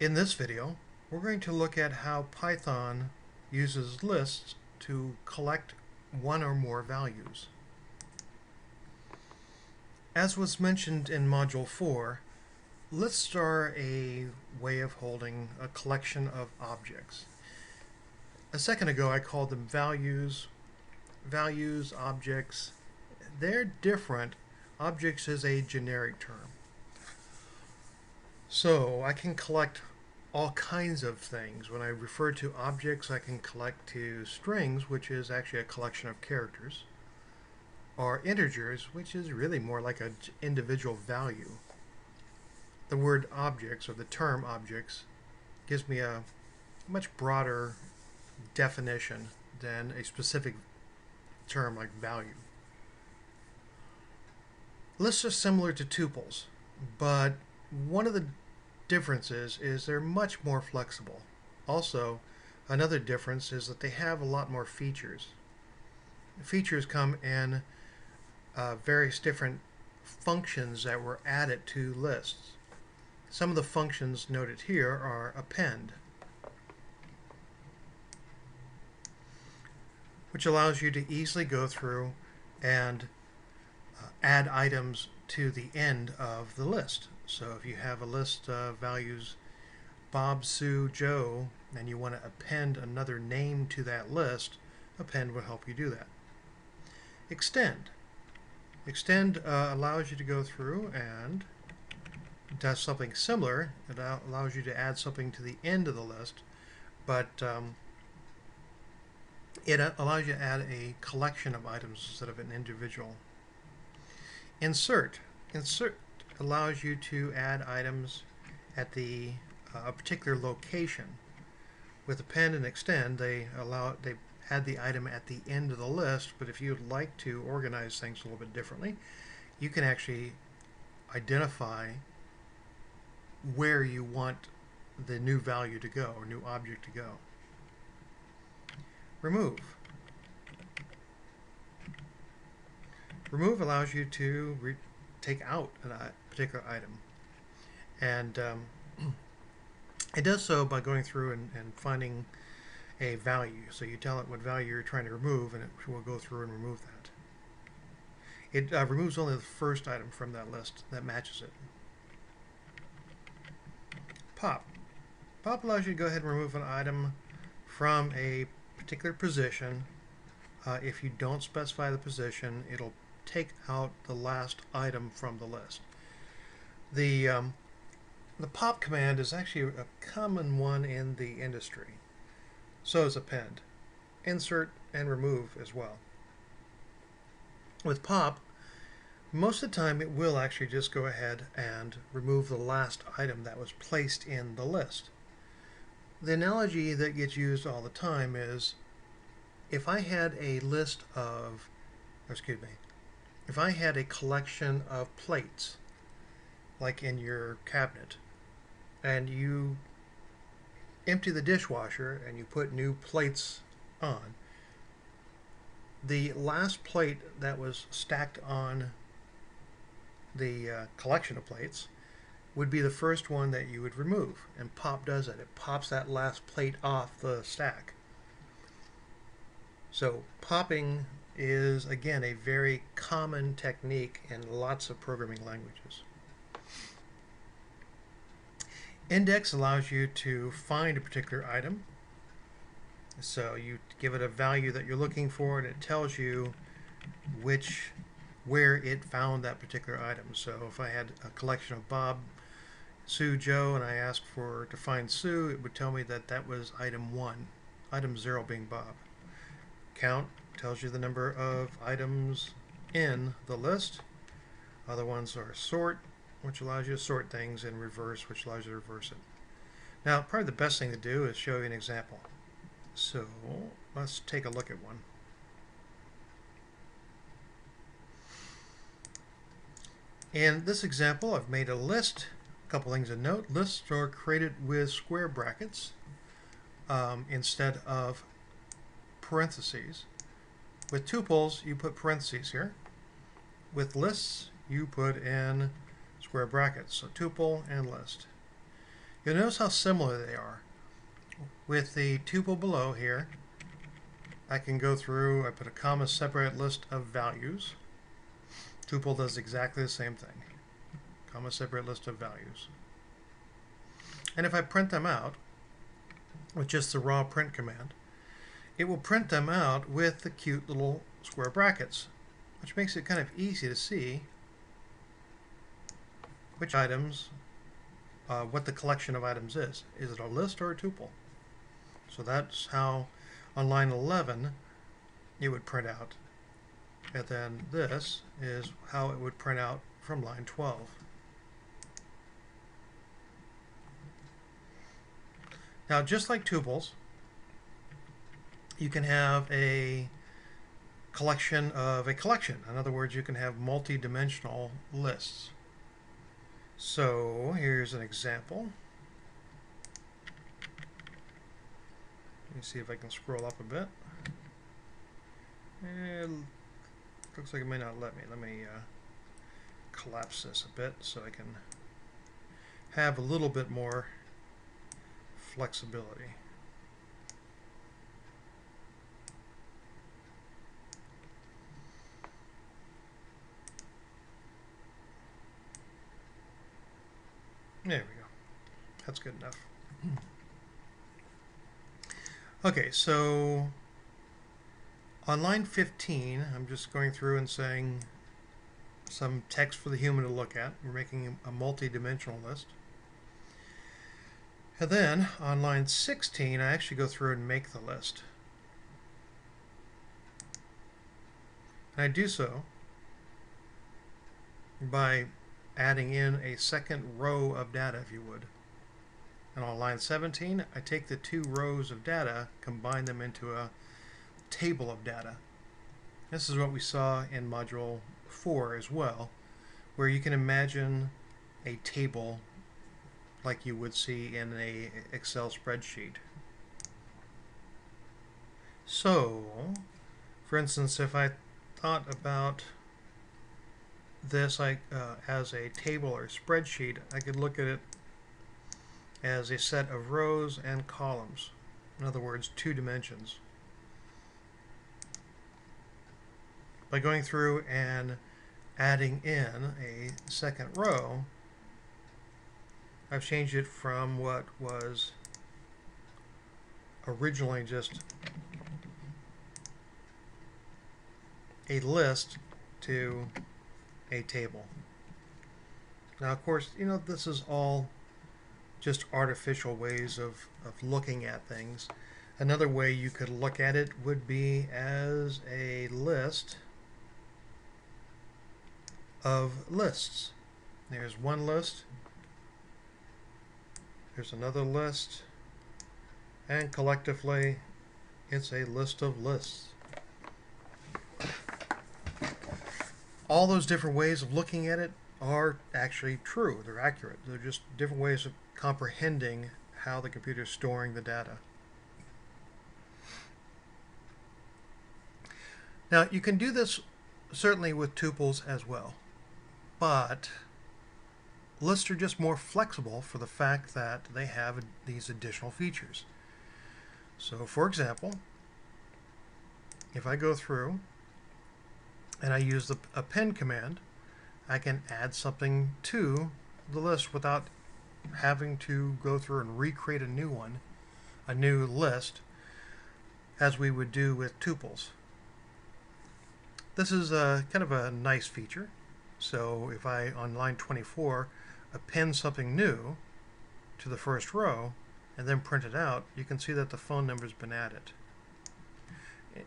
In this video, we're going to look at how Python uses lists to collect one or more values. As was mentioned in Module 4, lists are a way of holding a collection of objects. A second ago I called them values, objects. They're different. Objects is a generic term. So I can collect all kinds of things. When I refer to objects, I can collect to strings, which is actually a collection of characters, or integers, which is really more like an individual value. The word objects, or the term objects, gives me a much broader definition than a specific term like value. Lists are similar to tuples, but one of the differences is they're much more flexible. Also, another difference is that they have a lot more features. Features come in various different functions that were added to lists. Some of the functions noted here are append, which allows you to easily go through and add items to the end of the list. So if you have a list of values Bob, Sue, Joe, and you want to append another name to that list, append will help you do that. Extend. Extend allows you to go through and does something similar. It allows you to add something to the end of the list, but it allows you to add a collection of items instead of an individual. Insert. Insert allows you to add items at a particular location. With append and extend, they add the item at the end of the list, but if you'd like to organize things a little bit differently, you can actually identify where you want the new value to go, or new object to go. Remove. Remove allows you to take out a particular item, and it does so by going through and finding a value. So you tell it what value you're trying to remove, and it will go through and remove that. It removes only the first item from that list that matches it. Pop. Pop allows you to go ahead and remove an item from a particular position. If you don't specify the position, it'll take out the last item from the list. The pop command is actually a common one in the industry. So is append. Insert and remove as well. With pop, most of the time it will actually just go ahead and remove the last item that was placed in the list. The analogy that gets used all the time is if I had a list of, if I had a collection of plates, like in your cabinet, and you empty the dishwasher and you put new plates on, the last plate that was stacked on the collection of plates would be the first one that you would remove, and pop does it. It pops that last plate off the stack. So popping is, again, a very common technique in lots of programming languages. Index allows you to find a particular item. So you give it a value that you're looking for, and it tells you where it found that particular item. So if I had a collection of Bob, Sue, Joe, and I asked to find Sue, it would tell me that that was item 1, item 0 being Bob. Count tells you the number of items in the list. Other ones are sort, which allows you to sort things, and reverse, which allows you to reverse it. Now, probably the best thing to do is show you an example. So let's take a look at one. In this example, I've made a list. A couple things to note: lists are created with square brackets instead of parentheses. With tuples, you put parentheses here. With lists, you put in square brackets, so tuple and list. You'll notice how similar they are. With the tuple below here, I can go through, I put a comma separate list of values. Tuple does exactly the same thing. Comma separate list of values. And if I print them out with just the raw print command, it will print them out with the cute little square brackets, which makes it kind of easy to see which items, what the collection of items is. Is it a list or a tuple? So that's how on line 11 it would print out. And then this is how it would print out from line 12. Now, just like tuples, you can have a collection of a collection. In other words, you can have multi-dimensional lists. So here's an example. Let me see if I can scroll up a bit. It looks like it may not let me. Let me collapse this a bit so I can have a little bit more flexibility. There we go. That's good enough. Okay, so on line 15, I'm just going through and saying some text for the human to look at. We're making a multi-dimensional list. And then on line 16, I actually go through and make the list. And I do so by adding in a second row of data, if you would. And on line 17, I take the two rows of data, combine them into a table of data. This is what we saw in Module 4 as well, where you can imagine a table like you would see in an Excel spreadsheet. So, for instance, if I thought about this as a table or spreadsheet, I could look at it as a set of rows and columns. In other words, two dimensions. By going through and adding in a second row, I've changed it from what was originally just a list to a table. Now, of course, you know, this is all just artificial ways of looking at things. Another way you could look at it would be as a list of lists. There's one list, there's another list, and collectively it's a list of lists. All those different ways of looking at it are actually true. They're accurate. They're just different ways of comprehending how the computer is storing the data. Now, you can do this certainly with tuples as well, but lists are just more flexible for the fact that they have these additional features. So, for example, if I go through and I use the append command, I can add something to the list without having to go through and recreate a new one, a new list, as we would do with tuples. This is kind of a nice feature. So if I, on line 24, append something new to the first row and then print it out, you can see that the phone number's been added.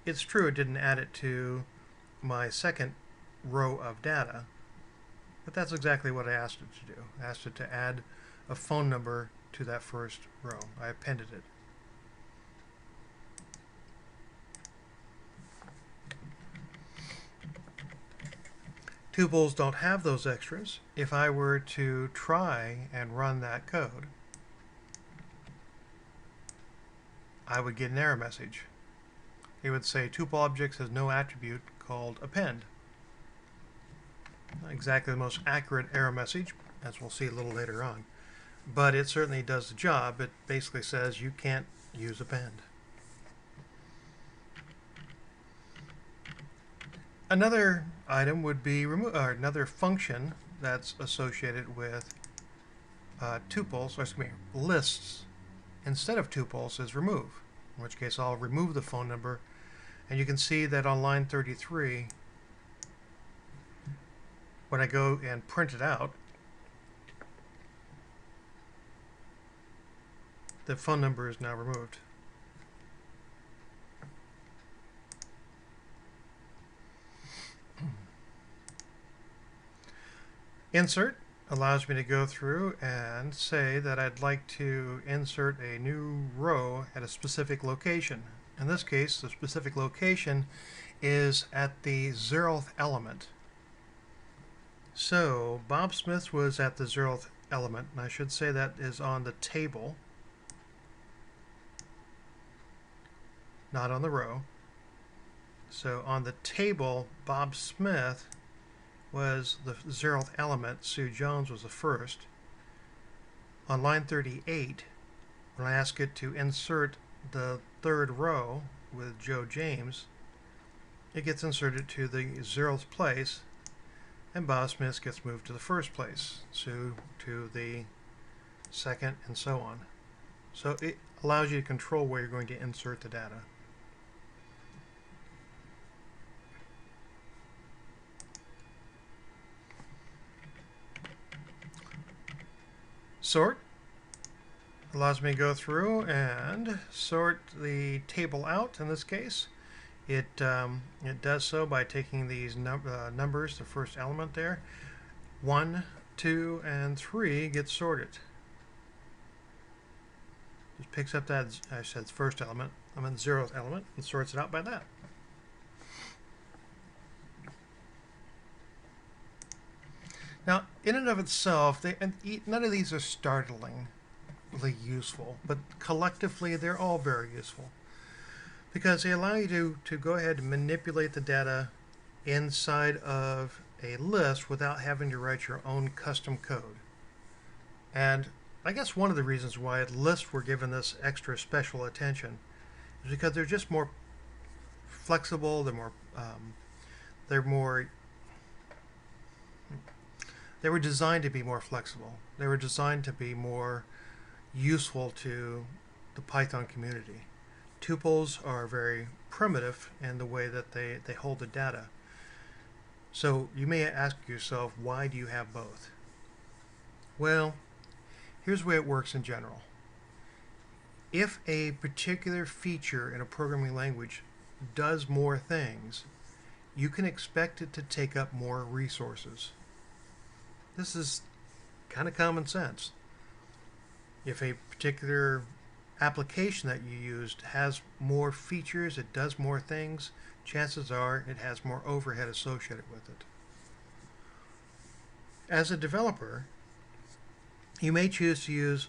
It's true it didn't add it to my second row of data, but that's exactly what I asked it to do. I asked it to add a phone number to that first row. I appended it. Tuples don't have those extras. If I were to try and run that code, I would get an error message. It would say tuple objects has no attribute called append. Not exactly the most accurate error message, as we'll see a little later on. but it certainly does the job. It basically says you can't use append. Another item would be another function that's associated with tuples, or excuse me, lists instead of tuples is remove, in which case I'll remove the phone number, and you can see that on line 33, when I go and print it out, the phone number is now removed. Insert allows me to go through and say that I'd like to insert a new row at a specific location. In this case, the specific location is at the 0th element. So Bob Smith was at the 0th element, and I should say that is on the table, not on the row. So on the table, Bob Smith was the 0th element, Sue Jones was the first. On line 38, when I ask it to insert the 3rd row with Joe James, it gets inserted to the 0th place, and Bob Smith gets moved to the 1st place, Sue to the 2nd, and so on. So it allows you to control where you're going to insert the data. Sort allows me to go through and sort the table out. In this case, it does so by taking these numbers, the first element there. 1, 2, and 3 get sorted. Just picks up that, I said first element, I'm in 0th element, and sorts it out by that. Now, in and of itself, none of these are startlingly useful, but collectively they're all very useful because they allow you to go ahead and manipulate the data inside of a list without having to write your own custom code. And I guess one of the reasons why lists were given this extra special attention is because they're just more flexible, they were designed to be more flexible. They were designed to be more useful to the Python community. Tuples are very primitive in the way that they hold the data. So you may ask yourself, why do you have both? Well, here's the way it works in general. If a particular feature in a programming language does more things, you can expect it to take up more resources. This is kind of common sense. If a particular application that you used has more features, it does more things, chances are it has more overhead associated with it. As a developer, you may choose to use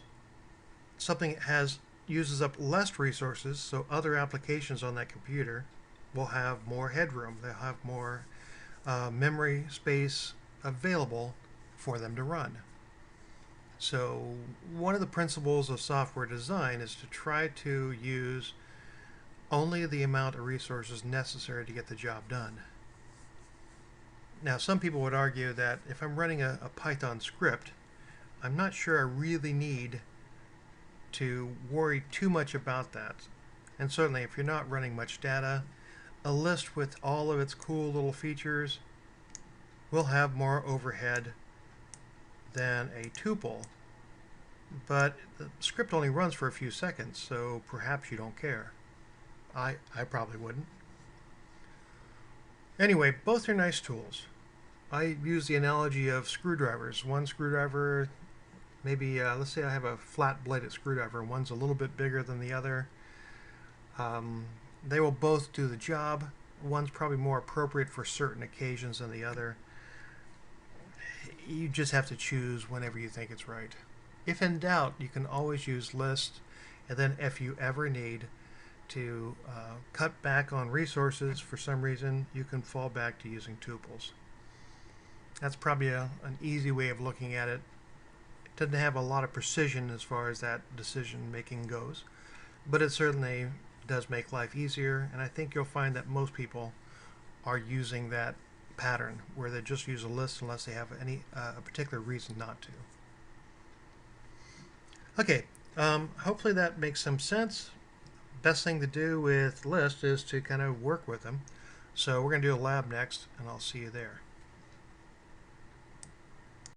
something that uses up less resources, so other applications on that computer will have more headroom. They'll have more memory space available for them to run. So one of the principles of software design is to try to use only the amount of resources necessary to get the job done. Now, some people would argue that if I'm running a Python script, I'm not sure I really need to worry too much about that. And certainly if you're not running much data, a list with all of its cool little features will have more overhead than a tuple, but the script only runs for a few seconds, so perhaps you don't care. I probably wouldn't. Anyway, both are nice tools. I use the analogy of screwdrivers. One screwdriver, maybe let's say I have a flat bladed screwdriver, and one's a little bit bigger than the other. They will both do the job. One's probably more appropriate for certain occasions than the other. You just have to choose whenever you think it's right. If in doubt, you can always use lists, and then if you ever need to cut back on resources for some reason, you can fall back to using tuples. That's probably an easy way of looking at it. Doesn't have a lot of precision as far as that decision making goes, but it certainly does make life easier, and I think you'll find that most people are using that pattern where they just use a list unless they have any a particular reason not to. Okay, hopefully that makes some sense. Best thing to do with lists is to kind of work with them. So we're going to do a lab next, and I'll see you there.